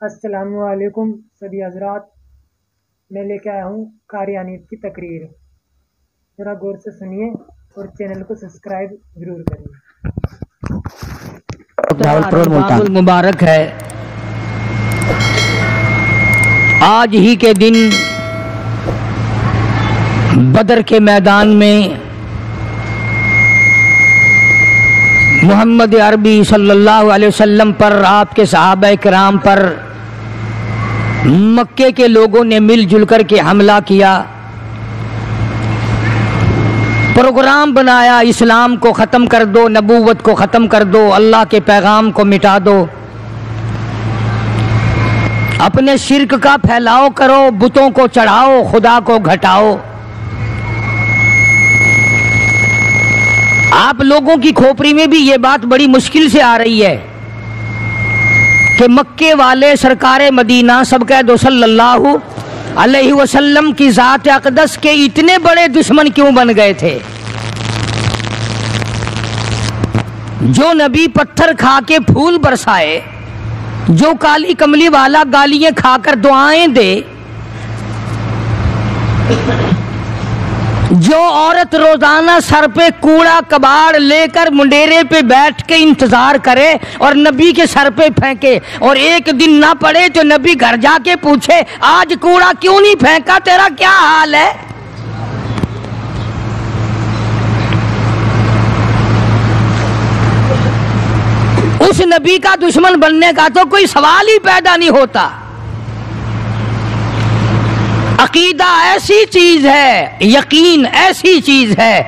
السلام علیکم سبھی حضرات، میں لے کے آیا ہوں قاری حنیف کی تقریر، ذرا غور سے سنیے اور چینل کو سبسکرائب ضرور کریے۔ رمضان المبارک ہے، آج ہی کے دن بدر کے میدان میں محمد عربی صلی اللہ علیہ وسلم پر، آپ کے صحابہ کرام پر مکے کے لوگوں نے مل جل کر کے حملہ کیا، پروگرام بنایا، اسلام کو ختم کر دو، نبوت کو ختم کر دو، اللہ کے پیغام کو مٹا دو، اپنے شرک کا پھیلاؤ کرو، بتوں کو چڑھاؤ، خدا کو گھٹاؤ۔ آپ لوگوں کی کھوپڑی میں بھی یہ بات بڑی مشکل سے آ رہی ہے کہ مکے والے سرکار مدینہ سب کہہ دو صلی اللہ علیہ وسلم کی ذات اقدس کے اتنے بڑے دشمن کیوں بن گئے تھے؟ جو نبی پتھر کھا کے پھول برسائے، جو کالی کملی والا گالیاں کھا کر دعائیں دے، جو عورت روزانہ سر پہ کوڑا کباڑ لے کر منڈیرے پہ بیٹھ کے انتظار کرے اور نبی کے سر پہ پھینکے، اور ایک دن نہ پڑے تو نبی گھر جا کے پوچھے آج کوڑا کیوں نہیں پھینکا، تیرا کیا حال ہے؟ اس نبی کا دشمن بننے کا تو کوئی سوال ہی پیدا نہیں ہوتا۔ عقیدہ ایسی چیز ہے، یقین ایسی چیز ہے،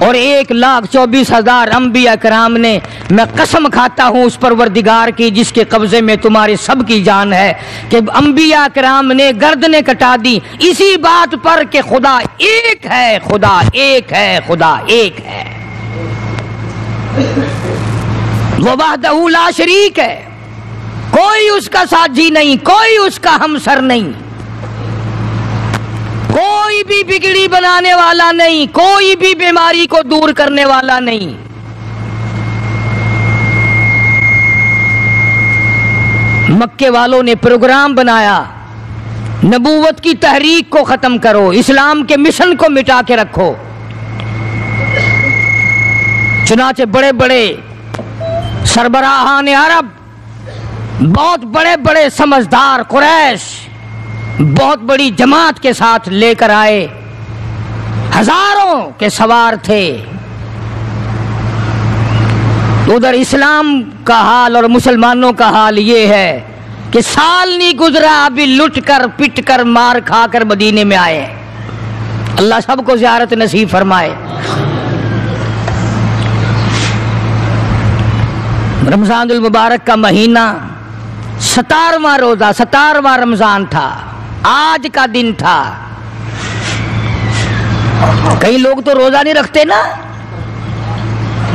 اور 1,24,000 انبیاء کرام نے، میں قسم کھاتا ہوں اس پروردگار کی جس کے قبضے میں تمہاری سب کی جان ہے، کہ انبیاء کرام نے گردنیں کٹا دی اسی بات پر کہ خدا ایک ہے، خدا ایک ہے، خدا ایک ہے، وہ وحدہ لا شریک ہے، کوئی اس کا ساتھی نہیں، کوئی اس کا ہمسر نہیں، کوئی بھی بگڑی بنانے والا نہیں، کوئی بھی بیماری کو دور کرنے والا نہیں۔ مکے والوں نے پروگرام بنایا، نبوت کی تحریک کو ختم کرو، اسلام کے مشن کو مٹا کے رکھو۔ چنانچہ بڑے بڑے سربراہان عرب، بہت بڑے بڑے سمجھدار قریش بہت بڑی جماعت کے ساتھ لے کر آئے، ہزاروں کے سوار تھے۔ ادھر اسلام کا حال اور مسلمانوں کا حال یہ ہے کہ سال نہیں گزرا ابھی لٹ کر پٹ کر مار کھا کر مدینے میں آئے۔ اللہ سب کو زیارت نصیب فرمائے۔ رمضان المبارک کا مہینہ 17واں روزہ، 17واں رمضان تھا، آج کا دن تھا۔ کئی لوگ تو روزہ نہیں رکھتے نا،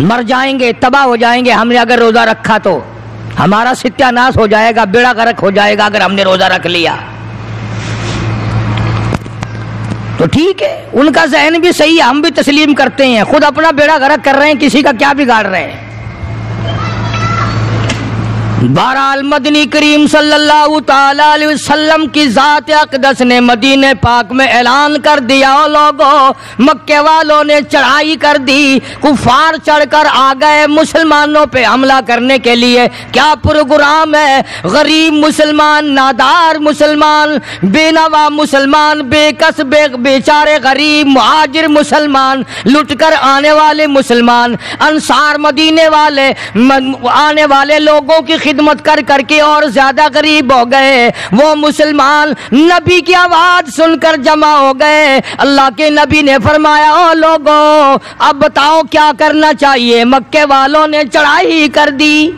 مر جائیں گے، تباہ ہو جائیں گے، ہم نے اگر روزہ رکھا تو ہمارا ستیہ ناش ہو جائے گا، بیڑا غرق ہو جائے گا اگر ہم نے روزہ رکھ لیا۔ تو ٹھیک ہے، ان کا ذہن بھی صحیح ہے، ہم بھی تسلیم کرتے ہیں، خود اپنا بیڑا غرق کر رہے ہیں، کسی کا کیا بگاڑ رہے ہیں۔ بہرحال مدنی کریم صلی اللہ تعالی علیہ وسلم کی ذات اقدس نے مدینہ پاک میں اعلان کر دیا، لوگوں مکے والوں نے چڑھائی کر دی، کفار چڑھ کر آ گئے مسلمانوں پہ حملہ کرنے کے لیے۔ کیا پروگرام ہے؟ غریب مسلمان، نادار مسلمان، بے نوا مسلمان، بے کس بیچارے غریب مہاجر مسلمان، لٹ کر آنے والے مسلمان، انصار مدینے والے آنے والے لوگوں کی خدمت کر کر کے اور زیادہ غریب ہو گئے۔ وہ مسلمان نبی کی آواز سن کر جمع ہو گئے۔ اللہ کے نبی نے فرمایا، او لوگوں اب بتاؤ کیا کرنا چاہیے؟ مکے والوں نے چڑھائی کر دی۔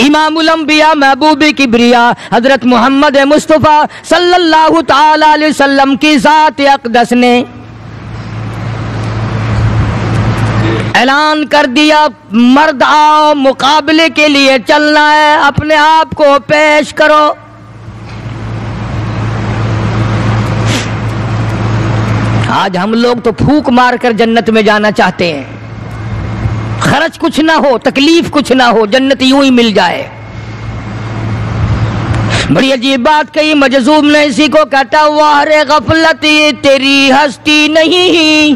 امام الانبیاء محبوب کبریا حضرت محمد مصطفیٰ صلی اللہ تعالی علیہ وسلم کی ذات اقدس نے اعلان کر دیا، مرد آؤ، مقابلے کے لیے چلنا ہے، اپنے آپ کو پیش کرو۔ آج ہم لوگ تو پھونک مار کر جنت میں جانا چاہتے ہیں، خرچ کچھ نہ ہو، تکلیف کچھ نہ ہو، جنت یوں ہی مل جائے۔ بڑی عجیب بات کہی مجذوب نے اسی کو، کہتا واہ غفلت یہ تیری ہستی نہیں،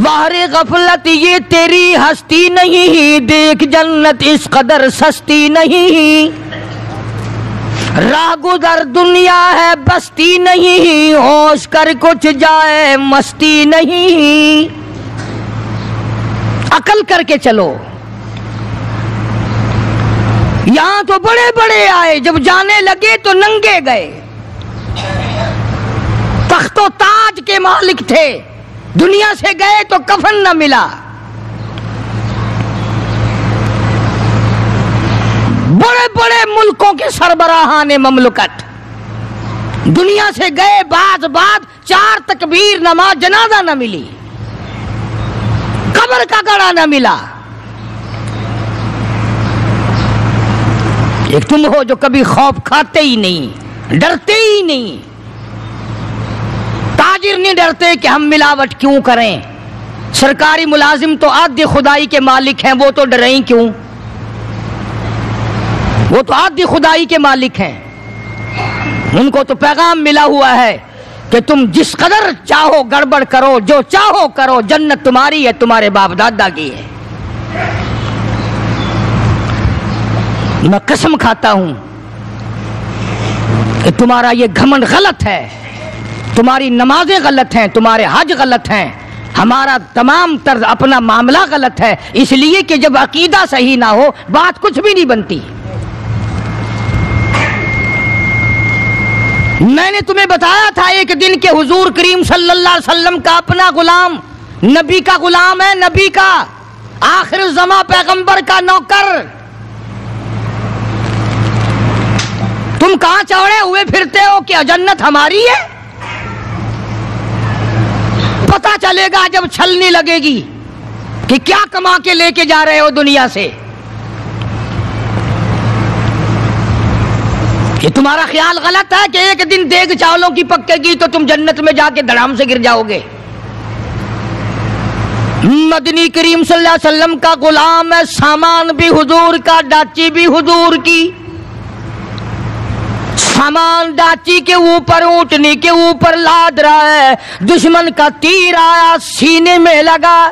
واہ غفلت یہ تیری ہستی نہیں، دیکھ جنت اس قدر سستی نہیں، راہ گزر دنیا ہے بستی نہیں، ہوش کر کچھ جائے مستی نہیں، عقل کر کے چلو۔ یہاں تو بڑے بڑے آئے، جب جانے لگے تو ننگے گئے، تخت و تاج کے مالک تھے، دنیا سے گئے تو کفن نہ ملا۔ بڑے بڑے ملکوں کے سربراہان مملکت دنیا سے گئے، بعد 4 تکبیر نماز جنازہ نہ ملی، قبر کا گڑھا نہ ملا۔ ایک تم ہو جو کبھی خوف کھاتے ہی نہیں، ڈرتے ہی نہیں۔ تاجر نہیں ڈرتے کہ ہم ملاوٹ کیوں کریں، سرکاری ملازم تو آدھی خدائی کے مالک ہیں، وہ تو ڈریں کیوں، وہ تو آدھی خدائی کے مالک ہیں، ان کو تو پیغام ملا ہوا ہے کہ تم جس قدر چاہو گڑبڑ کرو، جو چاہو کرو، جنت تمہاری ہے، تمہارے باپ دادا کی ہے۔ میں قسم کھاتا ہوں کہ تمہارا یہ گھمنڈ غلط ہے، تمہاری نمازیں غلط ہیں، تمہارے حج غلط ہیں، ہمارا تمام طرز اپنا معاملہ غلط ہے، اس لیے کہ جب عقیدہ صحیح نہ ہو بات کچھ بھی نہیں بنتی۔ میں نے تمہیں بتایا تھا ایک دن کہ حضور کریم صلی اللہ علیہ وسلم کا اپنا غلام، نبی کا غلام ہے، نبی کا آخر الزماں پیغمبر کا نوکر، تم کہاں چوڑے ہوئے پھرتے ہو کہ جنت ہماری ہے؟ پتہ چلے گا جب چھلنی لگے گی کہ کیا کما کے لے کے جا رہے ہو دنیا سے۔ یہ تمہارا خیال غلط ہے کہ ایک دن دیگ چاولوں کی پکے گی تو تم جنت میں جا کے دھڑام سے گر جاؤ گے۔ مدنی کریم صلی اللہ علیہ وسلم کا غلام ہے، سامان بھی حضور کا، ڈاچی بھی حضور کی، سامان ڈاچی کے اوپر، اونٹنی کے اوپر لاد رہا ہے، دشمن کا تیر آیا سینے میں لگا،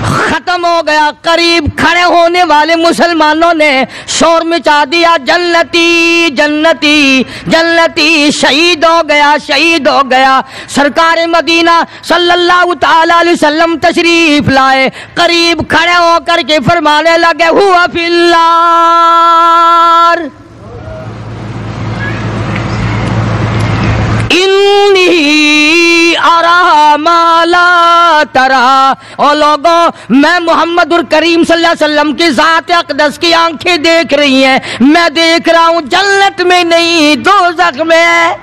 ختم ہو گیا۔ قریب کھڑے ہونے والے مسلمانوں نے شور مچا دیا، جنتی جنتی جنتی، شہید ہو گیا شہید ہو گیا۔ سرکار مدینہ صلی اللہ تعالی علیہ وسلم تشریف لائے، قریب کھڑے ہو کر کے فرمانے لگے ہوا فی النار انی ارا ما لا ترا۔ اور لوگوں، میں محمد الکریم صلی اللہ علیہ وسلم کی ذات اقدس کی آنکھیں دیکھ رہی ہیں، میں دیکھ رہا ہوں جنت میں نہیں دوزخ میں ہے۔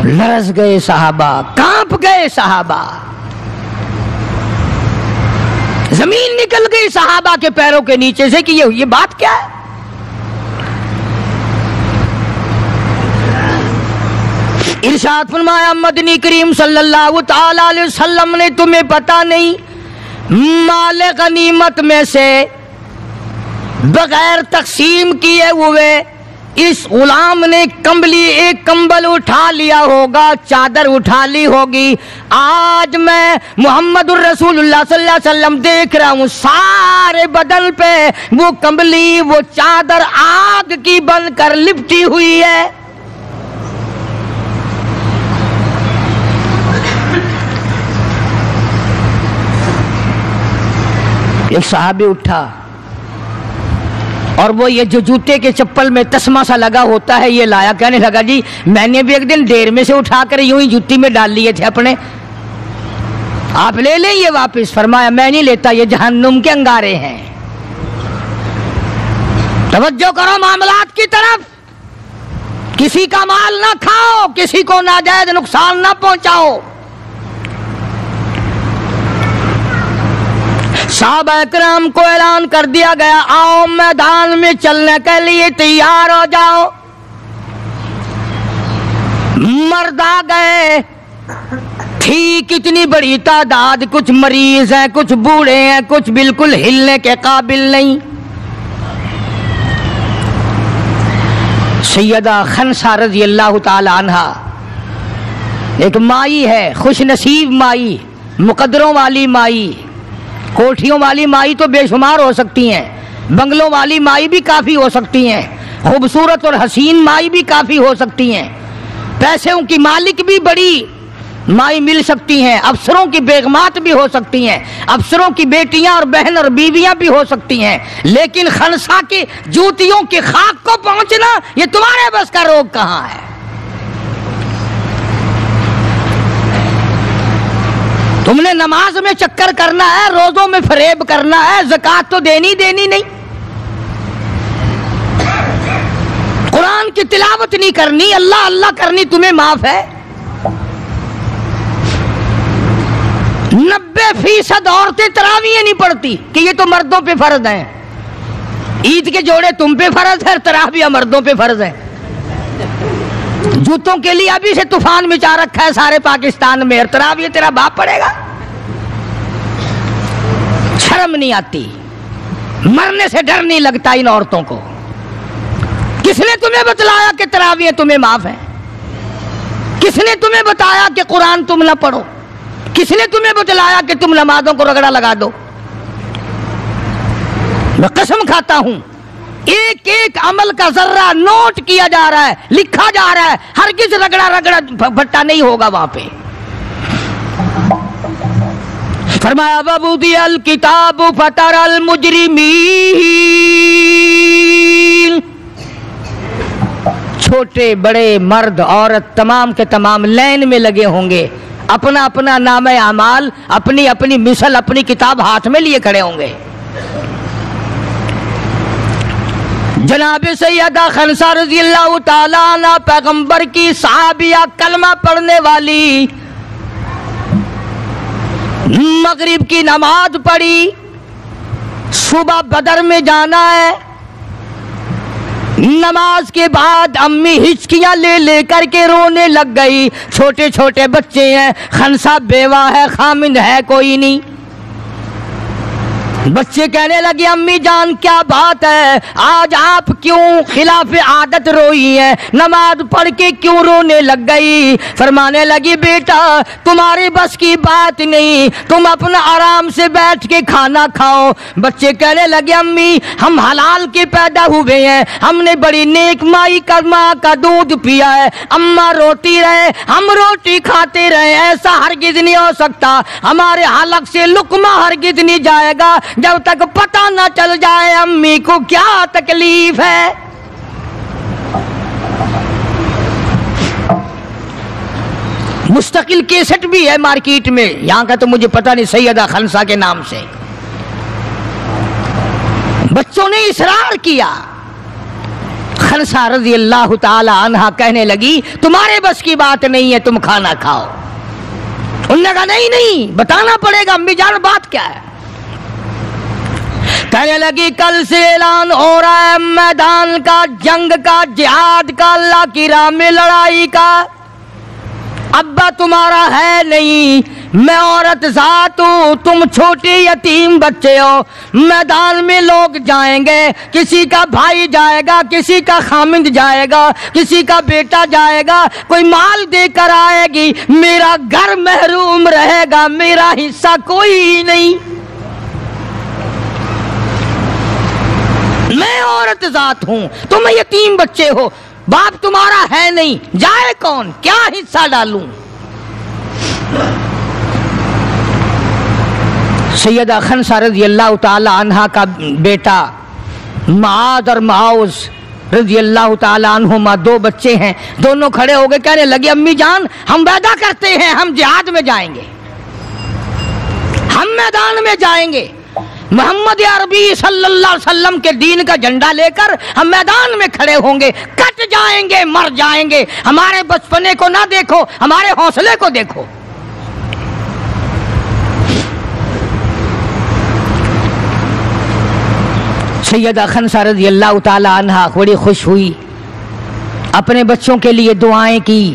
لرز گئے صحابہ، کانپ گئے صحابہ، زمین نکل گئی صحابہ کے پیروں کے نیچے سے کہ یہ بات کیا ہے۔ ارشاد فرمایا مدنی کریم صلی اللہ تعالی علیہ وسلم نے، تمہیں پتا نہیں مال غنیمت میں سے بغیر تقسیم کیے ہوئے اس غلام نے ایک کمبل اٹھا لیا ہوگا، چادر اٹھا لی ہوگی۔ آج میں محمد الرسول اللہ صلی اللہ علیہ وسلم دیکھ رہا ہوں سارے بدن پہ وہ کمبلی، وہ چادر آگ کی بن کر لپٹی ہوئی ہے۔ ایک صحابی اٹھا اور وہ یہ جو جوتے کے چپل میں تسمہ سا لگا ہوتا ہے یہ لایا، کہنے لگا جی میں نے بھی ایک دن دیر میں سے اٹھا کر یوں ہی جوتی میں ڈال لیے تھے اپنے، آپ لے لیں یہ واپس۔ فرمایا میں نہیں لیتا، یہ جہنم کے انگارے ہیں۔ توجہ کرو معاملات کی طرف، کسی کا مال نہ کھاؤ، کسی کو ناجائز نقصان نہ پہنچاؤ۔ صحابہ کرام کو اعلان کر دیا گیا آؤ میدان میں چلنے کے لیے تیار ہو جاؤ۔ مرد آ گئے، تھی کتنی بڑی تعداد، کچھ مریض ہیں، کچھ بوڑھے ہیں، کچھ بالکل ہلنے کے قابل نہیں۔ سیدہ خنسا رضی اللہ تعالی عنہ ایک مائی ہے، خوش نصیب مائی، مقدروں والی مائی، کوٹھیوں والی مائی تو بے شمار ہو سکتی ہیں، بنگلوں والی مائی بھی کافی ہو سکتی ہیں، خوبصورت اور حسین مائی بھی کافی ہو سکتی ہیں، پیسوں کی مالک بھی بڑی مائی مل سکتی ہیں، افسروں کی بیگمات بھی ہو سکتی ہیں، افسروں کی بیٹیاں اور بہن اور بیویاں بھی ہو سکتی ہیں، لیکن خنسا کی جوتیوں کی خاک کو پہنچنا یہ تمہارے بس کا روگ کہاں ہے؟ تم نے نماز میں چکر کرنا ہے، روزوں میں فریب کرنا ہے، زکوٰۃ تو دینی نہیں، قرآن کی تلاوت نہیں کرنی، اللہ اللہ کرنی تمہیں معاف ہے۔ 90% عورتیں تراویح نہیں پڑھتی کہ یہ تو مردوں پہ فرض ہیں، عید کے جوڑے تم پہ فرض ہے، تراویح مردوں پہ فرض ہے۔ جوتوں کے لیے ابھی سے طوفان مچا رکھا ہے سارے پاکستان میں، تراویح تیرا باپ پڑھے گا؟ شرم نہیں آتی، مرنے سے ڈر نہیں لگتا ان عورتوں کو؟ کس نے تمہیں بتلایا کہ تراویح تمہیں معاف ہے؟ کس نے تمہیں بتایا کہ قرآن تم نہ پڑھو؟ کس نے تمہیں بتلایا کہ تم نمازوں کو رگڑا لگا دو؟ میں قسم کھاتا ہوں ایک ایک عمل کا ذرہ نوٹ کیا جا رہا ہے، لکھا جا رہا ہے، ہرگز رگڑا بھٹا نہیں ہوگا وہاں پہ۔ فرمایا وَوُضِعَ الْكِتَابُ فَتَرَى الْمُجْرِمِينَ، چھوٹے بڑے مرد عورت تمام کے تمام لائن میں لگے ہوں گے، اپنا اپنا نامہ اعمال، اپنی اپنی مثل، اپنی کتاب ہاتھ میں لیے کھڑے ہوں گے۔ جناب سیدہ خنسا رضی اللہ تعالیٰ عنہ پیغمبر کی صحابیہ، کلمہ پڑھنے والی، مغرب کی نماز پڑھی، صبح بدر میں جانا ہے، نماز کے بعد امی ہچکیاں لے لے کر کے رونے لگ گئی، چھوٹے چھوٹے بچے ہیں، خنسا بیوہ ہے، خامند ہے کوئی نہیں۔ بچے کہنے لگے امی جان کیا بات ہے، آج آپ کیوں خلاف عادت روئی ہیں، نماز پڑھ کے کیوں رونے لگ گئی؟ فرمانے لگی بیٹا تمہاری بس کی بات نہیں، تم اپنا آرام سے بیٹھ کے کھانا کھاؤ۔ بچے کہنے لگے امی ہم حلال کے پیدا ہوئے ہیں، ہم نے بڑی نیک مائی کا ماں کا دودھ پیا ہے، اماں روتی رہے ہم روٹی کھاتے رہے، ایسا ہرگز نہیں ہو سکتا، ہمارے حلق سے لقمہ ہرگز نہیں جائے گا جب تک پتہ نہ چل جائے امی کو کیا تکلیف ہے۔ مستقل کیسٹ بھی ہے مارکیٹ میں، یہاں کا تو مجھے پتہ نہیں، سیدہ خنسا کے نام سے۔ بچوں نے اصرار کیا، خنسا رضی اللہ تعالی عنہ کہنے لگی تمہارے بس کی بات نہیں ہے، تم کھانا کھاؤ۔ انہوں نے کہا نہیں بتانا پڑے گا امی جان بات کیا ہے۔ کہنے لگی کل سے اعلان ہو رہا ہے میدان کا، جنگ کا، جہاد کا، اللہ کی راہ میں لڑائی کا، ابا تمہارا ہے نہیں، میں عورت ذات ہوں، تم چھوٹے یتیم بچے ہو، میدان میں لوگ جائیں گے، کسی کا بھائی جائے گا، کسی کا خامند جائے گا، کسی کا بیٹا جائے گا، کوئی مال دے کر آئے گی، میرا گھر محروم رہے گا، میرا حصہ کوئی نہیں، میں عورت ذات ہوں، تم یتیم بچے ہو، باپ تمہارا ہے نہیں، جائے کون، کیا حصہ ڈالوں؟ سیدہ خنسا رضی اللہ تعالی عنہ کا بیٹا معاذ اور معاوذ رضی اللہ تعالی عنہما، دو بچے ہیں، دونوں کھڑے ہو گئے، کہنے لگے امی جان ہم وعدہ کرتے ہیں ہم جہاد میں جائیں گے، ہم میدان میں جائیں گے، محمد عربی صلی اللہ علیہ وسلم کے دین کا جھنڈا لے کر ہم میدان میں کھڑے ہوں گے، کٹ جائیں گے، مر جائیں گے، ہمارے بچپنے کو نہ دیکھو، ہمارے حوصلے کو دیکھو۔ سیدہ خنسا رضی اللہ تعالی عنہ بڑی خوش ہوئی، اپنے بچوں کے لیے دعائیں کی،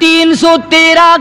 313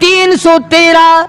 313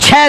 6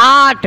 8,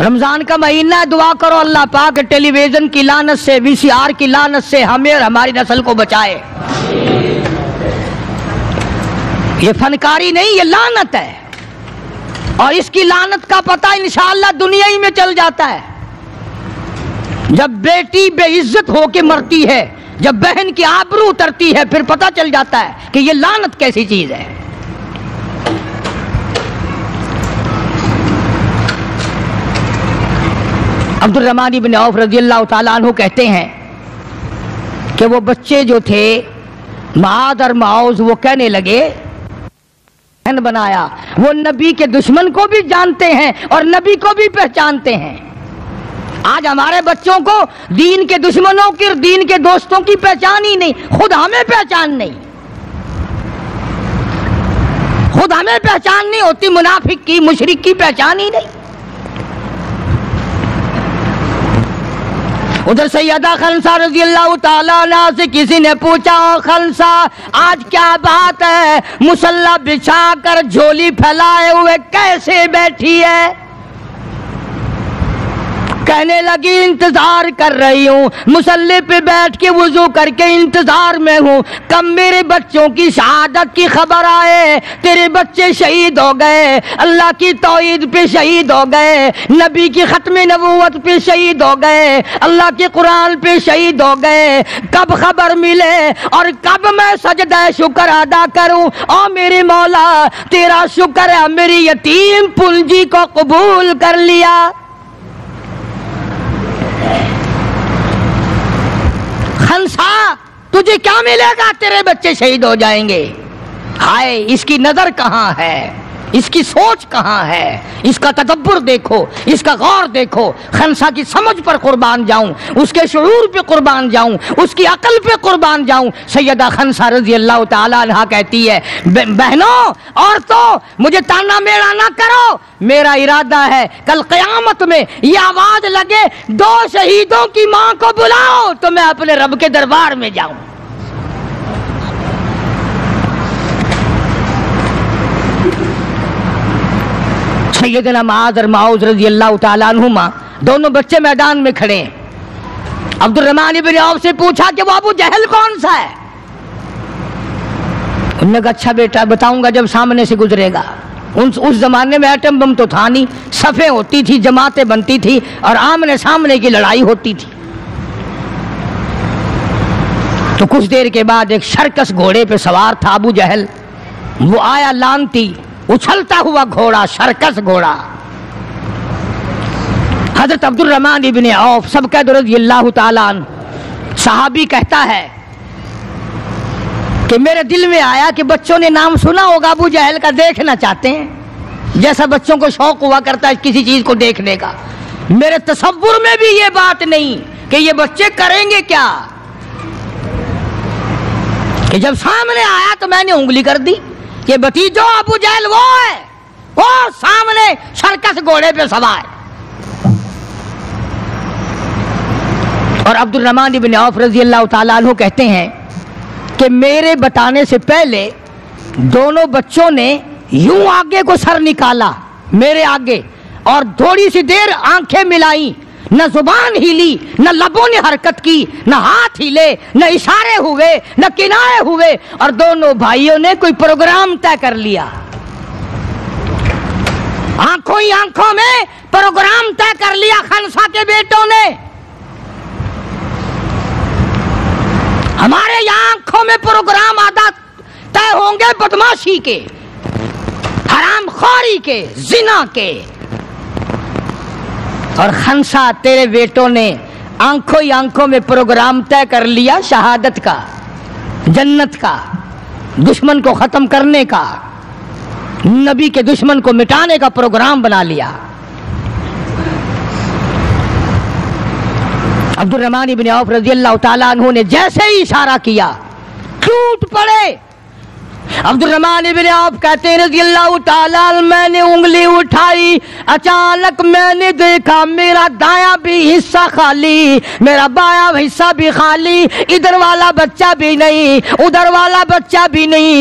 رمضان کا مہینہ ہے، دعا کرو اللہ پاک ٹیلی ویژن کی لعنت سے، VCR کی لعنت سے ہمیں اور ہماری نسل کو بچائے۔ یہ فنکاری نہیں، یہ لعنت ہے، اور اس کی لعنت کا پتہ انشاءاللہ دنیا ہی میں چل جاتا ہے۔ جب بیٹی بے عزت ہو کے مرتی ہے، جب بہن کی آبرو اترتی ہے، پھر پتہ چل جاتا ہے کہ یہ لعنت کیسی چیز ہے۔ عبد الرحمن بن عوف رضی اللہ تعالیٰ عنہ کہتے ہیں کہ وہ بچے جو تھے معاذ اور معوذ، وہ کہنے لگے بہن بنایا، وہ نبی کے دشمن کو بھی جانتے ہیں اور نبی کو بھی پہچانتے ہیں۔ آج ہمارے بچوں کو دین کے دشمنوں کی اور دین کے دوستوں کی پہچان ہی نہیں، خود ہمیں پہچان نہیں، خود ہمیں پہچان نہیں ہوتی، منافق کی مشرک کی پہچان ہی نہیں۔ ادھر سیدہ خنسہ رضی اللہ تعالیٰ عنہ سے کسی نے پوچھا، خنسہ آج کیا بات ہے، مصلی بچھا کر جھولی پھیلائے ہوئے کیسے بیٹھی ہے؟ کہنے لگی انتظار کر رہی ہوں، مصلی پہ بیٹھ کے وضو کر کے انتظار میں ہوں، کب میرے بچوں کی شہادت کی خبر آئے، تیرے بچے شہید ہو گئے، اللہ کی توحید پہ شہید ہو گئے، نبی کی ختم نبوت پہ شہید ہو گئے، اللہ کے قرآن پہ شہید ہو گئے، کب خبر ملے اور کب میں سجدہ شکر ادا کروں؟ او میرے مولا تیرا شکر ہے میری یتیم پنجی کو قبول کر لیا۔ خنسا تجھے کیا ملے گا، تیرے بچے شہید ہو جائیں گے۔ ہائے اس کی نظر کہاں ہے، اس کی سوچ کہاں ہے، اس کا تدبر دیکھو، اس کا غور دیکھو۔ خنسا کی سمجھ پر قربان جاؤں، اس کے شعور پہ قربان جاؤں، اس کی عقل پہ قربان جاؤں۔ سیدہ خنسا رضی اللہ تعالیٰ عنہ کہتی ہے، بہنوں عورتوں مجھے تانا میرا نہ کرو، میرا ارادہ ہے کل قیامت میں یہ آواز لگے دو شہیدوں کی ماں کو بلاؤ تو میں اپنے رب کے دربار میں جاؤں۔ سیدنا معاذ اور معوذ رضی اللہ تعالیٰ عنہما دونوں بچے میدان میں کھڑے ہیں۔ عبد الرحمن بن عوف سے پوچھا کہ وہ ابو جہل کون سا ہے؟ انہوں نے کہا اچھا بیٹا بتاؤں گا جب سامنے سے گزرے گا۔ اس زمانے میں ایٹم بم تو تھا نہیں، صفیں ہوتی تھی، جماعتیں بنتی تھی اور آمنے سامنے کی لڑائی ہوتی تھی۔ تو کچھ دیر کے بعد ایک شرکس گھوڑے پہ سوار تھا ابو جہل، وہ آیا لانتی اچھلتا ہوا گھوڑا، شرکس گھوڑا۔ حضرت عبد الرحمن بن عوف سب قید رضی اللہ تعالیٰ عنہ صحابی کہتا ہے کہ میرے دل میں آیا کہ بچوں نے نام سنا ہوگا ابو جہل کا، دیکھنا چاہتے ہیں، جیسا بچوں کو شوق ہوا کرتا ہے کسی چیز کو دیکھنے کا۔ میرے تصور میں بھی یہ بات نہیں کہ یہ بچے کریں گے کیا، کہ جب سامنے آیا تو میں نے انگلی کر دی کہ بھتیجو ابو جہل وہ ہے، وہ سامنے شرکس گھوڑے پہ سوار۔ اور عبد الرحمن بن عوف رضی اللہ تعالیٰ عنہ کہتے ہیں کہ میرے بتانے سے پہلے دونوں بچوں نے یوں آگے کو سر نکالا میرے آگے اور تھوڑی سی دیر آنکھیں ملائیں، نہ زبان ہلی، نہ لبوں نے حرکت کی، نہ ہاتھ ہلے، نہ اشارے ہوئے، نہ کنارے ہوئے، اور دونوں بھائیوں نے کوئی پروگرام طے کر لیا۔ آنکھوں ہی آنکھوں میں پروگرام طے کر لیا خنسا کے بیٹوں نے۔ ہمارے یہاں آنکھوں میں پروگرام عادت طے ہوں گے بدماشی کے، حرام خوری کے، زنا کے، اور خنسا تیرے بیٹوں نے آنکھوں ہی آنکھوں میں پروگرام طے کر لیا شہادت کا، جنت کا، دشمن کو ختم کرنے کا، نبی کے دشمن کو مٹانے کا پروگرام بنا لیا۔ عبد الرحمن بن عوف رضی اللہ تعالیٰ عنہ نے جیسے ہی اشارہ کیا ٹوٹ پڑے، عبدالرحمن ابن عوف کہتے ہیں رضی اللہ تعالیٰ عنہ میں نے انگلی اٹھائی، اچانک میں نے دیکھا میرا دایاں بھی حصہ خالی، میرا بایاں حصہ بھی خالی، ادھر والا بچہ بھی نہیں ادھر والا بچہ بھی نہیں،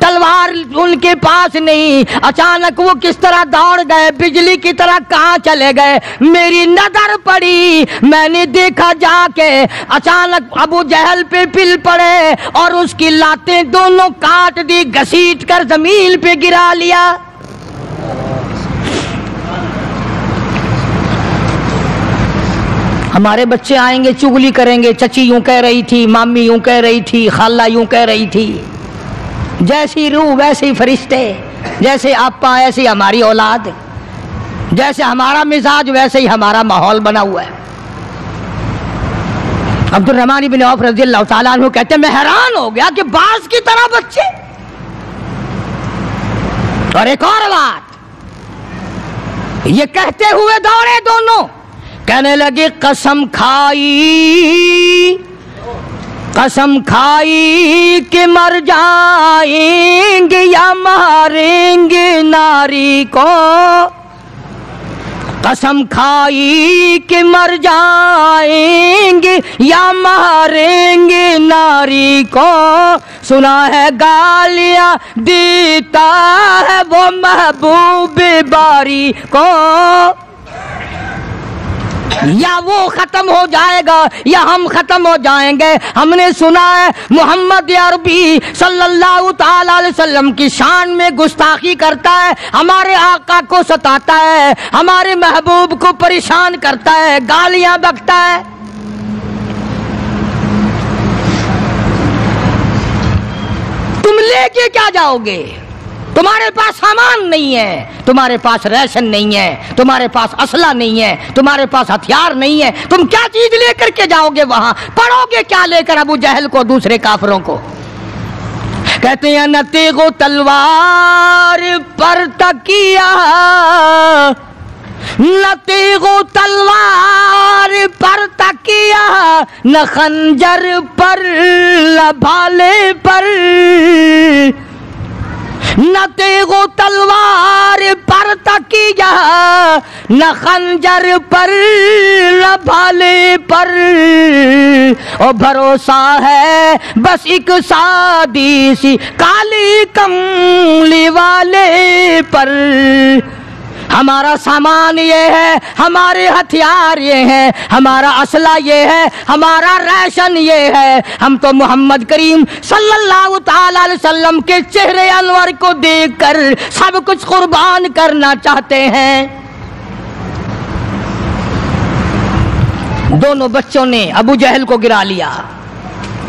تلوار ان کے پاس نہیں۔ اچانک وہ کس طرح دوڑ گئے، بجلی کی طرح کہاں چلے گئے، میری نظر پڑی، میں نے دیکھا جا کے اچانک ابو جہل پہ پل پڑے اور اس کی لاتیں دونوں کاٹ دی، گھسیٹ کر زمین پہ گرا لیا۔ ہمارے بچے آئیں گے چغلی کریں گے، چچی یوں کہہ رہی تھی، مامی یوں کہہ رہی تھی، خالہ یوں کہہ رہی تھی، جیسی روح ویسے ہی فرشتے، جیسے آپا ایسی ہماری اولاد، جیسے ہمارا مزاج ویسے ہی ہمارا ماحول بنا ہوا ہے۔ عبدالرحمن بن عوف رضی اللہ تعالیٰ عنہ کہتے ہیں میں حیران ہو گیا کہ باز کی طرح بچے۔ اور ایک اور بات، یہ کہتے ہوئے دوڑے دونوں، کہنے لگے قسم کھائی کہ مر جائیں گے یا ماریں گے ناری کو، قسم کھائی کہ مر جائیں گے یا ماریں گے ناری کو، سنا ہے گالیاں دیتا ہے وہ محبوب باری کو، یا وہ ختم ہو جائے گا یا ہم ختم ہو جائیں گے۔ ہم نے سنا ہے محمد عربی صلی اللہ تعالی علیہ وسلم کی شان میں گستاخی کرتا ہے، ہمارے آقا کو ستاتا ہے، ہمارے محبوب کو پریشان کرتا ہے، گالیاں بکتا ہے۔ تم لے کے کیا جاؤ گے؟ تمہارے پاس سامان نہیں ہے، تمہارے پاس ریشن نہیں ہے، تمہارے پاس اسلحہ نہیں ہے، تمہارے پاس ہتھیار نہیں ہے، تم کیا چیز لے کر کے جاؤ گے وہاں؟ پڑھو گے کیا لے کر ابو جہل کو، دوسرے کافروں کو؟ کہتے ہیں نہ تیغ و تلوار پر تکیہ، نہ تیغ و تلوار پر تکیہ، نہ خنجر پر نہ بھالے پر، نہ تیغ و تلوار پر تکیہ، نہ خنجر پر نہ بھالے پر، اور بھروسہ ہے بس ایک سادی سی کالی کملی والے پر۔ ہمارا سامان یہ ہے، ہمارے ہتھیار یہ ہیں، ہمارا اسلحہ یہ ہے، ہمارا ریشن یہ ہے، ہم تو محمد کریم صلی اللہ تعالی علیہ وسلم کے چہرے انور کو دیکھ کر سب کچھ قربان کرنا چاہتے ہیں۔ دونوں بچوں نے ابو جہل کو گرا لیا،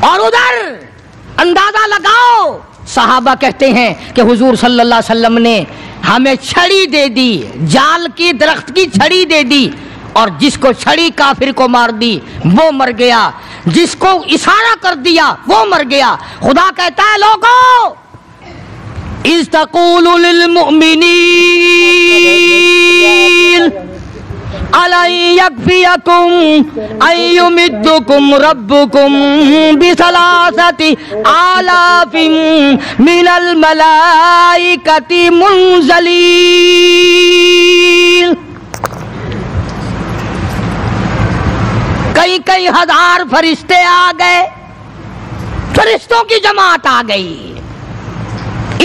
اور ادھر اندازہ لگاؤ، صحابہ کہتے ہیں کہ حضور صلی اللہ علیہ وسلم نے ہمیں چھڑی دے دی، جال کی درخت کی چھڑی دے دی، اور جس کو چھڑی کافر کو مار دی وہ مر گیا، جس کو اشارہ کر دیا وہ مر گیا۔ خدا کہتا ہے لوگو اذ تقول للمؤمنین أَلَنْ يَكْفِيَكُمْ أَنْ يُمِدُّكُمْ رَبُّكُمْ بِثَلَاثَةِ آلَافٍ مِنَ الْمَلَائِكَةِ مُنْزَلِينَ۔ کئی ہزار فرشتے آ گئے، فرشتوں کی جماعت آ گئی،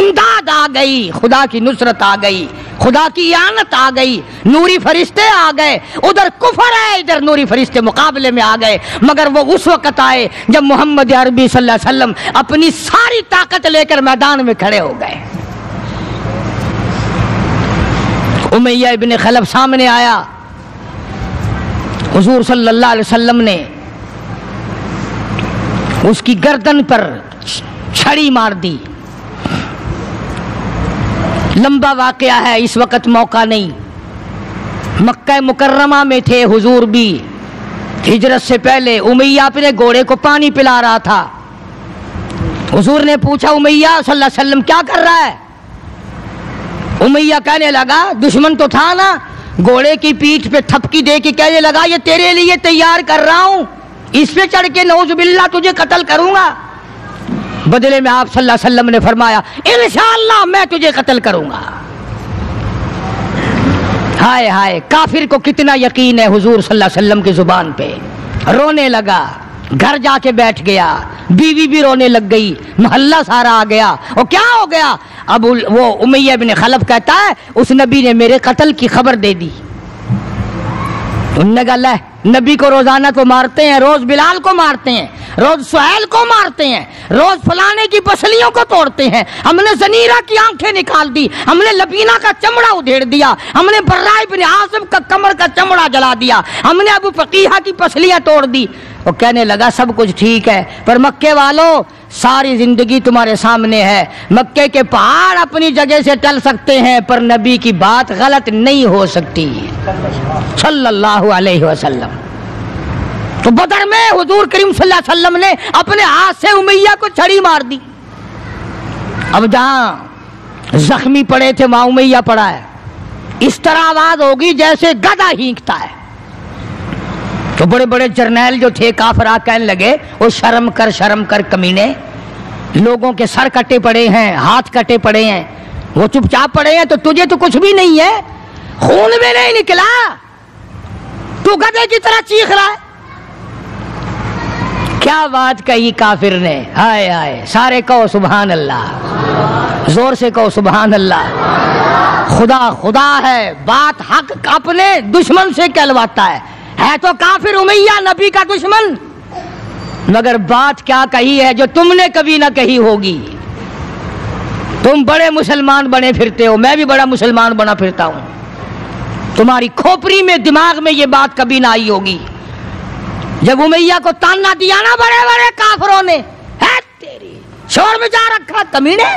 امداد آ گئی، خدا کی نصرت آ گئی، خدا کی اعانت آ گئی، نوری فرشتے آ گئے۔ ادھر کفر ہے، ادھر نوری فرشتے مقابلے میں آ گئے، مگر وہ اس وقت آئے جب محمد عربی صلی اللہ علیہ وسلم اپنی ساری طاقت لے کر میدان میں کھڑے ہو گئے۔ امیہ ابن خلف سامنے آیا، حضور صلی اللہ علیہ وسلم نے اس کی گردن پر چھڑی مار دی۔ لمبا واقعہ ہے، اس وقت موقع نہیں۔ مکہ مکرمہ میں تھے حضور بھی، ہجرت سے پہلے امیہ اپنے گھوڑے کو پانی پلا رہا تھا۔ حضور نے پوچھا امیہ صلی اللہ علیہ وسلم کیا کر رہا ہے؟ امیہ کہنے لگا دشمن تو تھا نا، گھوڑے کی پیٹھ پہ تھپکی دے کے کہنے لگا یہ تیرے لیے تیار کر رہا ہوں، اس پہ چڑھ کے نعوذ باللہ تجھے قتل کروں گا۔ بدلے میں آپ صلی اللہ علیہ وسلم نے فرمایا انشاءاللہ میں تجھے قتل کروں گا۔ ہائے ہائے، کافر کو کتنا یقین ہے حضور صلی اللہ علیہ وسلم کی زبان پہ، رونے لگا، گھر جا کے بیٹھ گیا، بیوی بھی رونے لگ گئی، محلہ سارا آ گیا۔ اور کیا ہو گیا؟ اب وہ امیہ بن خلف کہتا ہے اس نبی نے میرے قتل کی خبر دے دی۔ انہوں نے کہا لے، نبی کو روزانہ تو مارتے ہیں، روز بلال کو مارتے ہیں، روز سہیل کو مارتے ہیں، روز فلانے کی پسلیوں کو توڑتے ہیں، ہم نے زنیرہ کی آنکھیں نکال دی، ہم نے لبینہ کا چمڑا ادھیڑ دیا، ہم نے براء بن عازب کا کمر کا چمڑا جلا دیا، ہم نے ابو فقیہ کی پسلیاں توڑ دی۔ وہ کہنے لگا سب کچھ ٹھیک ہے، پر مکے والوں ساری زندگی تمہارے سامنے ہے، مکے کے پہاڑ اپنی جگہ سے ٹل سکتے ہیں پر نبی کی بات غلط نہیں ہو سکتی صلی اللہ علیہ وسلم۔ تو بدر میں حضور کریم صلی اللہ علیہ وسلم نے اپنے ہاتھ سے امیہ کو چھڑی مار دی۔ اب جہاں زخمی پڑے تھے وہاں امیہ پڑا ہے، اس طرح آواز ہوگی جیسے گدھا ہینکتا ہے۔ تو بڑے بڑے جرنیل جو تھے کافر کہنے لگے وہ شرم کر کمینے، لوگوں کے سر کٹے پڑے ہیں، ہاتھ کٹے پڑے ہیں، وہ چپ چاپ پڑے ہیں، تو تجھے تو کچھ بھی نہیں ہے، خون میں نہیں نکلا، تو گدھے کی طرح چیخ رہا ہے۔ کیا بات کہی کافر نے، ہائے ہائے، سارے کہو سبحان اللہ، زور سے کہو سبحان اللہ۔ خدا خدا ہے، بات حق اپنے دشمن سے کہلواتا ہے تو کافر امیہ نبی کا دشمن، مگر بات کیا کہی ہے جو تم نے کبھی نہ کہی ہوگی۔ تم بڑے مسلمان بنے پھرتے ہو، میں بھی بڑا مسلمان بنا پھرتا ہوں، تمہاری کھوپڑی میں دماغ میں یہ بات کبھی نہ آئی ہوگی۔ جب امیہ کو تانا دیا نا بڑے بڑے کافروں نے، ہے تیری شور مچا رکھا کمینے،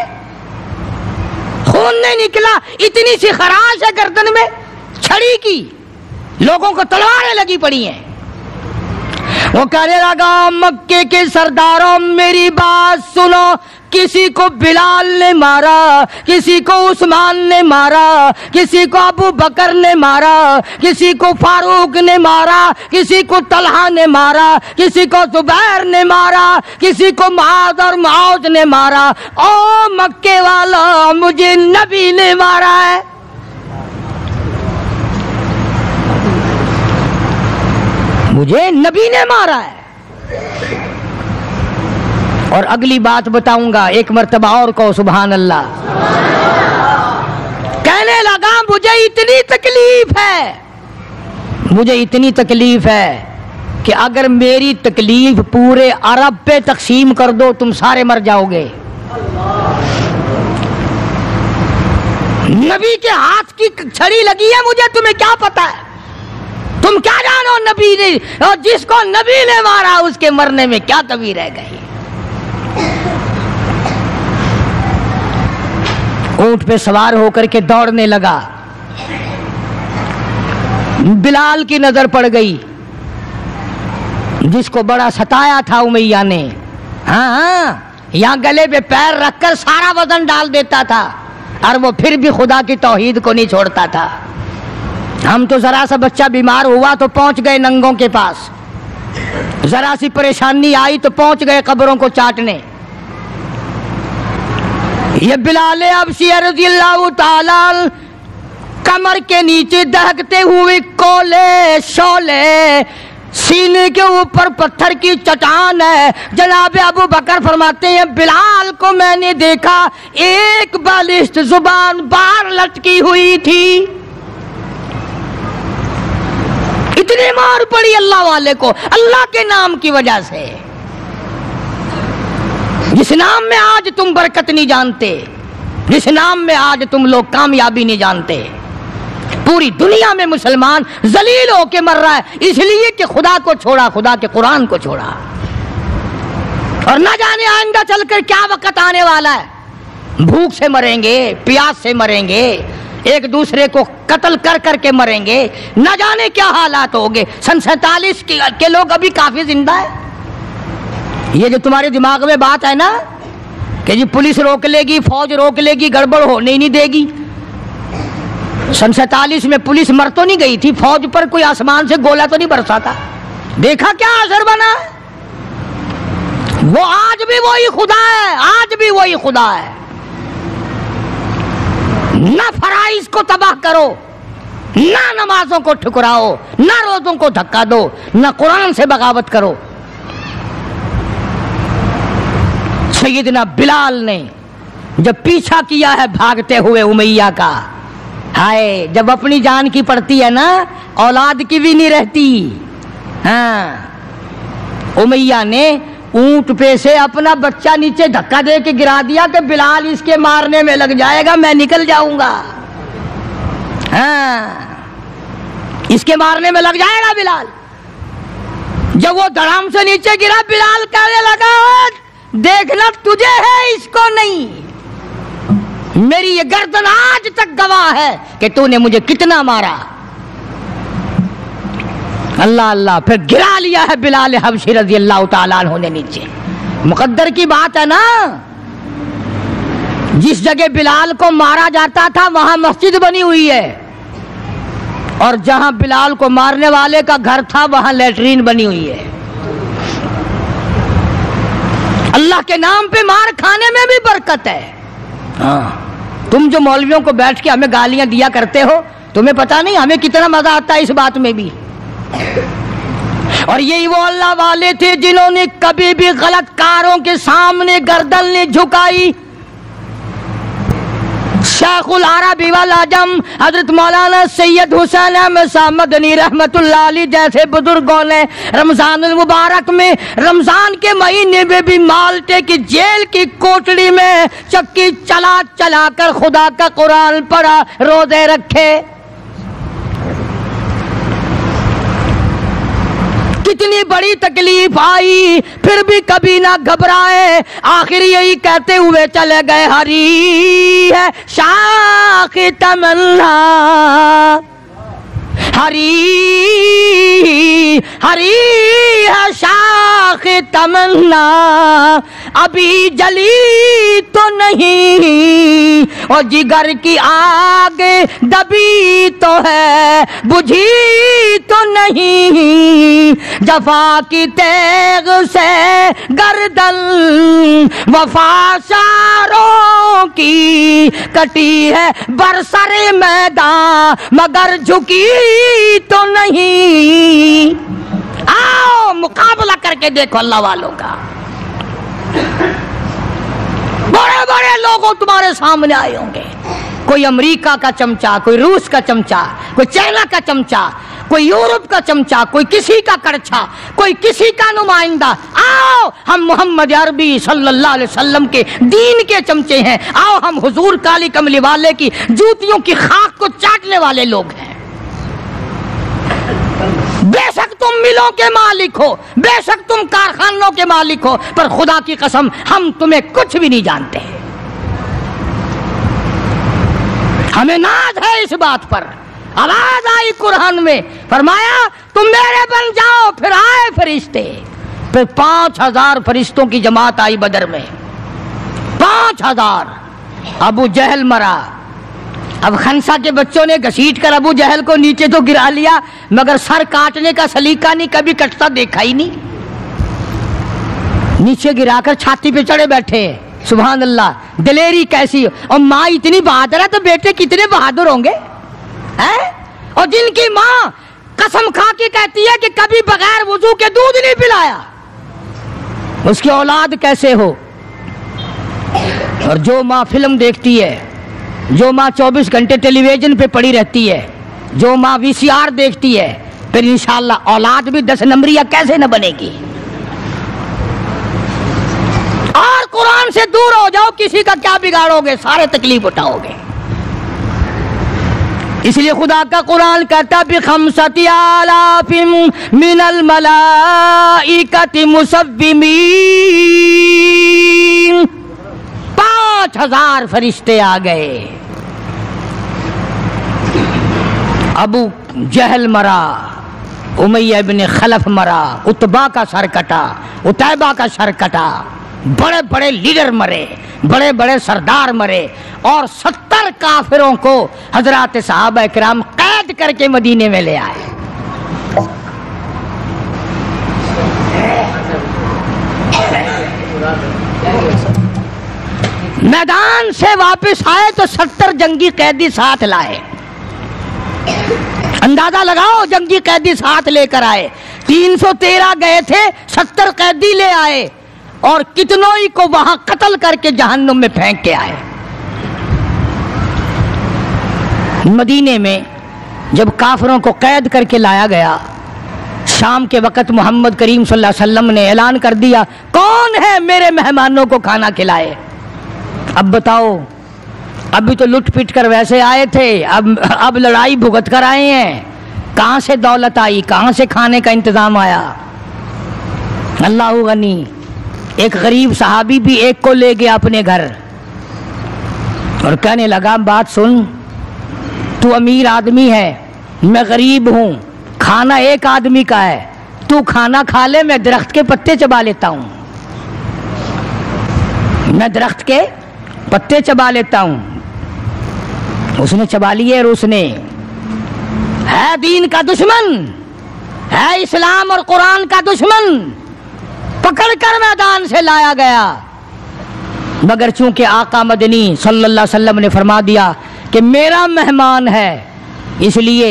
خون نہیں نکلا، اتنی سی خراش ہے گردن میں چھڑی کی، لوگوں کو تلواریں لگی پڑی ہیں۔ وہ کہنے لگا مکے کے سرداروں میری بات سنو، کسی کو بلال نے مارا، کسی کو عثمان نے مارا، کسی کو ابو بکر نے مارا، کسی کو فاروق نے مارا، کسی کو طلحہ نے مارا، کسی کو زبیر نے مارا، کسی کو معاذ اور معوذ نے مارا، او مکے والا مجھے نبی نے مارا ہے۔ مجھے نبی نے مارا ہے۔ اور اگلی بات بتاؤں گا، ایک مرتبہ اور کہو سبحان اللہ۔ کہنے لگا مجھے اتنی تکلیف ہے، مجھے اتنی تکلیف ہے کہ اگر میری تکلیف پورے عرب پہ تقسیم کر دو تم سارے مر جاؤ گے۔ نبی کے ہاتھ کی چھڑی لگی ہے، مجھے تمہیں کیا پتا ہے؟ تم کیا جانو نبی نے، اور جس کو نبی نے مارا اس کے مرنے میں کیا کمی رہ گئی۔ اونٹ پہ سوار ہو کر کے دوڑنے لگا، بلال کی نظر پڑ گئی جس کو بڑا ستایا تھا امیہ نے، ہاں یہاں گلے پہ پیر رکھ کر سارا وزن ڈال دیتا تھا اور وہ پھر بھی خدا کی توحید کو نہیں چھوڑتا تھا۔ ہم تو ذرا سا بچہ بیمار ہوا تو پہنچ گئے ننگوں کے پاس، ذرا سی پریشانی آئی تو پہنچ گئے قبروں کو چاٹنے۔ یہ بلال حبشی رضی اللہ تعالی کمر کے نیچے دہکتے ہوئے کولے شولے، سینے کے اوپر پتھر کی چٹان ہے۔ جناب ابو بکر فرماتے ہیں بلال کو میں نے دیکھا ایک بالشت زبان باہر لٹکی ہوئی تھی، اتنی مار پڑی اللہ والے کو اللہ کے نام کی وجہ سے، جس نام میں آج تم برکت نہیں جانتے، جس نام میں آج تم لوگ کامیابی نہیں جانتے۔ پوری دنیا میں مسلمان ذلیل ہو کے مر رہا ہے اس لیے کہ خدا کو چھوڑا، خدا کے قرآن کو چھوڑا، اور نہ جانے آئندہ چل کر کیا وقت آنے والا ہے۔ بھوک سے مریں گے، پیاس سے مریں گے، ایک دوسرے کو قتل کر کر کے مریں گے، نہ جانے کیا حالات ہوگے۔ سن 47 کے لوگ ابھی کافی زندہ ہیں۔ یہ جو تمہارے دماغ میں بات ہے نا کہ جی پولیس روک لے گی، فوج روک لے گی، گڑبڑ ہونے نہیں دے گی، سن 47 میں پولیس مر تو نہیں گئی تھی، فوج پر کوئی آسمان سے گولہ تو نہیں برسا تھا، دیکھا کیا اثر بنا ہے؟ وہ آج بھی وہی خدا ہے، آج بھی وہی خدا ہے۔ نہ فرائض کو تباہ کرو، نہ نمازوں کو ٹھکراؤ، نہ روزوں کو دھکا دو، نہ قرآن سے بغاوت کرو۔ سیدنا بلال نے جب پیچھا کیا ہے بھاگتے ہوئے امیہ کا، ہائے جب اپنی جان کی پڑتی ہے نا، اولاد کی بھی نہیں رہتی۔ ہاں، امیہ نے اونٹ پہ سے اپنا بچہ نیچے دھکا دے کے گرا دیا کہ بلال اس کے مارنے میں لگ جائے گا، میں نکل جاؤں گا۔ ہاں، اس کے مارنے میں لگ جائے گا بلال۔ جب وہ دھڑام سے نیچے گرا، بلال کہنے لگا دیکھنا تجھے ہے، اس کو نہیں۔ میری یہ گردن آج تک گواہ ہے کہ تو نے مجھے کتنا مارا۔ اللہ اللہ، پھر گرا لیا ہے بلال حبشی رضی اللہ تعالیٰ عنہ نے نیچے۔ مقدر کی بات ہے نا، جس جگہ بلال کو مارا جاتا تھا وہاں مسجد بنی ہوئی ہے، اور جہاں بلال کو مارنے والے کا گھر تھا وہاں لیٹرین بنی ہوئی ہے۔ اللہ کے نام پہ مار کھانے میں بھی برکت ہے۔ ہاں، تم جو مولویوں کو بیٹھ کے ہمیں گالیاں دیا کرتے ہو، تمہیں پتا نہیں ہمیں کتنا مزہ آتا ہے اس بات میں بھی۔ اور یہی وہ اللہ والے تھے جنہوں نے کبھی بھی غلط کاروں کے سامنے گردن نہیں جھکائی۔ شیخ العرب والعجم حضرت مولانا سید حسین احمد صاحب مدنی رحمت اللہ علیہ جیسے بزرگوں نے رمضان المبارک میں، رمضان کے مہینے میں بھی مالٹے کی جیل کی کوٹڑی میں چکی چلا چلا کر خدا کا قرآن پڑھا، روزے رکھے۔ کتنی بڑی تکلیف آئی پھر بھی کبھی نہ گھبرائے، آخر یہی کہتے ہوئے چلے گئے، ہری ہے شاخ تمنا، ہری ہری ہے شاخ تمنا، ابھی جلی تو نہیں، اور جگر کی آگ دبی تو ہے، بجھی تو نہیں، جفا کی تیغ سے گردن وفا شاروں کی کٹی ہے برسر میدان، مگر جھکی تو نہیں۔ آؤ مقابلہ کر کے دیکھو اللہ والوں کا۔ بڑے بڑے لوگوں تمہارے سامنے آئے ہوں گے، کوئی امریکہ کا چمچا، کوئی روس کا چمچا، کوئی چائنا کا چمچا، کوئی یورپ کا چمچا، کوئی کسی کا کرچھا، کوئی کسی کا نمائندہ۔ آؤ ہم محمد عربی صلی اللہ علیہ وسلم کے دین کے چمچے ہیں، آؤ ہم حضور کالی کملی والے کی جوتیوں کی خاک کو چاٹنے والے لوگ ہیں۔ بے شک تم ملوں کے مالک ہو، بے شک تم کارخانوں کے مالک ہو، پر خدا کی قسم ہم تمہیں کچھ بھی نہیں جانتے۔ ہمیں ناز ہے اس بات پر۔ آواز آئی قرآن میں، فرمایا تم میرے بن جاؤ، پھر آئے فرشتے، پھر 5000 فرشتوں کی جماعت آئی بدر میں، 5000۔ ابو جہل مرا، اب خنسا کے بچوں نے گھسیٹ کر ابو جہل کو نیچے تو گرا لیا، مگر سر کاٹنے کا سلیقہ نہیں، کبھی کٹتا دیکھا ہی نہیں، نیچے گرا کر چھاتی پہ چڑھے بیٹھے۔ سبحان اللہ، دلیری کیسی! اور ماں اتنی بہادر ہے تو بیٹے کتنے بہادر ہوں گے، اور جن کی ماں قسم کھا کے کہتی ہے کہ کبھی بغیر وضو کے دودھ نہیں پلایا، اس کی اولاد کیسے ہو؟ اور جو ماں فلم دیکھتی ہے، جو ماں 24 گھنٹے ٹیلی ویژن پہ پڑی رہتی ہے، جو ماں VCR دیکھتی ہے، پھر انشاءاللہ اولاد بھی 10 نمبریہ کیسے نہ بنے گی۔ اور قرآن سے دور ہو جاؤ، کسی کا کیا بگاڑو گے، سارے تکلیف اٹھاؤ گے۔ اس لیے خدا کا قرآن کہتا بِخَمْسَةِ آلَافٍ مِّنَ الْمَلَائِكَةِ مُسَوِّمِينَ، 5000 فرشتے آ گئے۔ ابو جہل مرا، امیہ ابن خلف مرا، عتبہ کا سر کٹا، عتیبہ کا سر کٹا، بڑے بڑے لیڈر مرے، بڑے بڑے سردار مرے، اور 70 کافروں کو حضرات صحابہ کرام قید کر کے مدینے میں لے آئے۔ میدان سے واپس آئے تو 70 جنگی قیدی ساتھ لائے. اندازہ لگاؤ جنگی قیدی ساتھ لے کر آئے. 313 گئے تھے, 70 قیدی لے آئے اور کتنوں ہی کو وہاں قتل کر کے جہنم میں پھینک کے آئے. مدینے میں جب کافروں کو قید کر کے لایا گیا, شام کے وقت محمد کریم صلی اللہ علیہ وسلم نے اعلان کر دیا, کون ہے میرے مہمانوں کو کھانا کھلائے. اب بتاؤ, ابھی تو لٹ پٹ کر ویسے آئے تھے, اب لڑائی بھگت کر آئے ہیں. کہاں سے دولت آئی, کہاں سے کھانے کا انتظام آیا؟ اللہ غنی. ایک غریب صحابی بھی ایک کو لے گیا اپنے گھر اور کہنے لگا, بات سن, تو امیر آدمی ہے, میں غریب ہوں, کھانا ایک آدمی کا ہے, تو کھانا کھا لے, میں درخت کے پتے چبا لیتا ہوں, میں درخت کے پتے چبا لیتا ہوں. اس نے چبا لیے اور اس نے, ہے دین کا دشمن, ہے اسلام اور قرآن کا دشمن, پکڑ کر میدان سے لایا گیا. مگر چونکہ آقا مدنی صلی اللہ علیہ وسلم نے فرما دیا کہ میرا مہمان ہے, اس لیے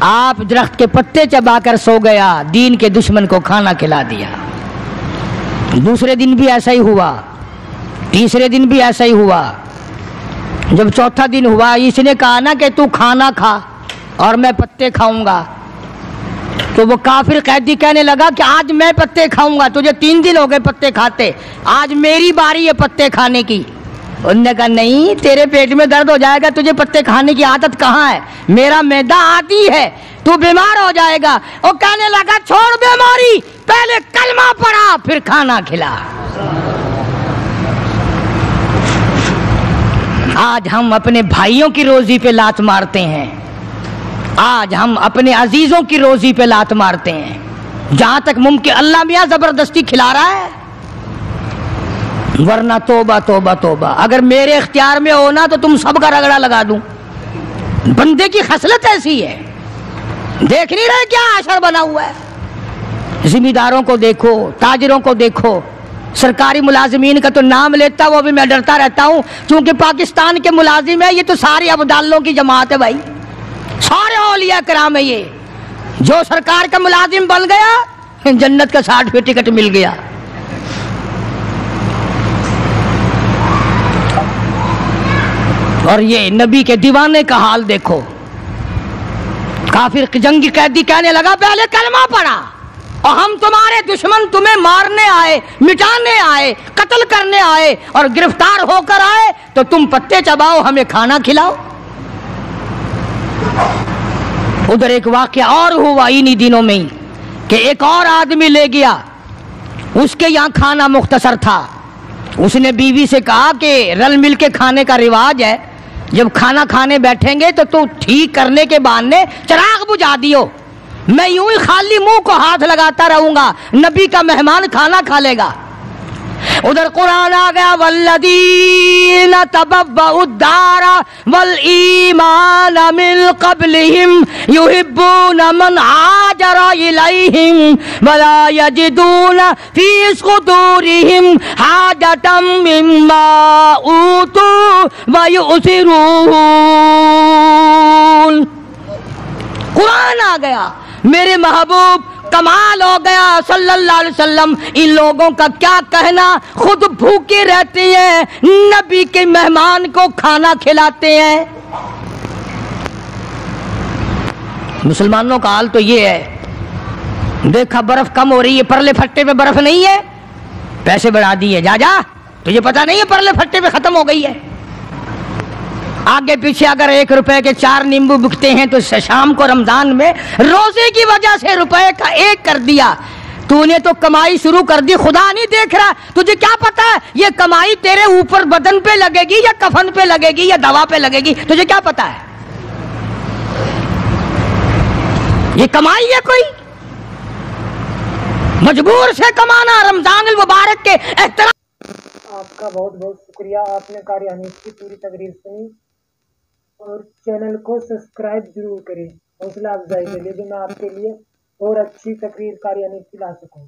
آپ درخت کے پتے چبا کر سو گیا, دین کے دشمن کو کھانا کھلا دیا. دوسرے دن بھی ایسا ہی ہوا, تیسرے دن بھی ایسا ہی ہوا. جب چوتھا دن ہوا, اس نے کہا نا کہ تو کھانا کھا اور میں پتے کھاؤں گا. تو وہ کافر قیدی کہنے لگا کہ آج میں پتے کھاؤں گا, تجھے 3 دن ہو گئے پتے کھاتے, آج میری باری ہے پتے کھانے کی. انہوں نے کہا نہیں, تیرے پیٹ میں درد ہو جائے گا, تجھے پتے کھانے کی عادت کہاں ہے, میرا معدہ عادی ہے, تو بیمار ہو جائے گا. وہ کہنے لگا چھوڑ بیماری, پہلے کلمہ پڑھا پھر کھانا کھلا. آج ہم اپنے بھائیوں کی روزی پہ لات مارتے ہیں, آج ہم اپنے عزیزوں کی روزی پہ لات مارتے ہیں. جہاں تک ممکن اللہ میاں زبردستی کھلا رہا ہے, ورنہ توبہ توبہ توبہ. اگر میرے اختیار میں ہونا تو تم سب کا رگڑا لگا دوں. بندے کی خصلت ایسی ہے, دیکھ نہیں رہے کیا عشر بنا ہوا ہے. ذمہ داروں کو دیکھو, تاجروں کو دیکھو, سرکاری ملازمین کا تو نام لیتا وہ بھی میں ڈرتا رہتا ہوں, کیونکہ پاکستان کے ملازم ہے, یہ تو سارے ابدالوں کی جماعت ہے بھائی, سارے اولیاء کرام ہے. یہ جو سرکار کا ملازم بن گیا, جنت کا 60 ٹکٹ مل گیا. اور یہ نبی کے دیوانے کا حال دیکھو. کافر جنگی قیدی کہنے لگا پہلے کلمہ پڑھا, اور ہم تمہارے دشمن تمہیں مارنے آئے, مٹانے آئے, قتل کرنے آئے اور گرفتار ہو کر آئے, تو تم پتے چباؤ, ہمیں کھانا کھلاؤ. ادھر ایک واقعہ اور ہوا انہی دنوں میں ہی کہ ایک اور آدمی لے گیا, اس کے یہاں کھانا مختصر تھا. اس نے بیوی سے کہا کہ رل مل کے کھانے کا رواج ہے, جب کھانا کھانے بیٹھیں گے تو ٹھیک کرنے کے بہانے چراغ بجھا دیو, میں یوں ہی خالی منہ کو ہاتھ لگاتا رہوں گا, نبی کا مہمان کھانا کھا لے گا. ادھر قرآن آ گیا, والذین تبوؤا الدار والایمان من قبلہم یحبون من ہاجر الیہم ولا یجدون فی صدورہم حاجۃ مما اوتوا ویؤثرون. قرآن آ گیا, میرے محبوب کمال ہو گیا صلی اللہ علیہ وسلم. ان لوگوں کا کیا کہنا, خود بھوکے رہتے ہیں, نبی کے مہمان کو کھانا کھلاتے ہیں. مسلمانوں کا حال تو یہ ہے, دیکھا برف کم ہو رہی ہے, پرلے پھٹے پہ برف نہیں ہے, پیسے بڑھا دیے, جا جا, تجھے پتا نہیں ہے پرلے پھٹے پہ ختم ہو گئی ہے. آگے پیچھے اگر 1 روپے کے 4 نیمبو بکتے ہیں تو شام کو رمضان میں روزے کی وجہ سے روپے کا 1 کر دیا. تو نے تو کمائی شروع کر دی, خدا نہیں دیکھ رہا, تجھے کیا پتا ہے یہ کمائی تیرے اوپر بدن پہ لگے گی یا کفن پہ لگے گی یا دوا پہ لگے گی, تجھے کیا پتا ہے یہ کمائی ہے کوئی؟ مجبور سے کمانا رمضان المبارک کے احترام. آپ کا بہت بہت شکریہ, آپ نے قاری حنیف کی پوری تقریر سنی, اور چینل کو سبسکرائب ضرور کریں حوصلہ افزائی کے لیے, جو میں آپ کے لیے اور اچھی تقریر قاری حنیف کی لا سکوں.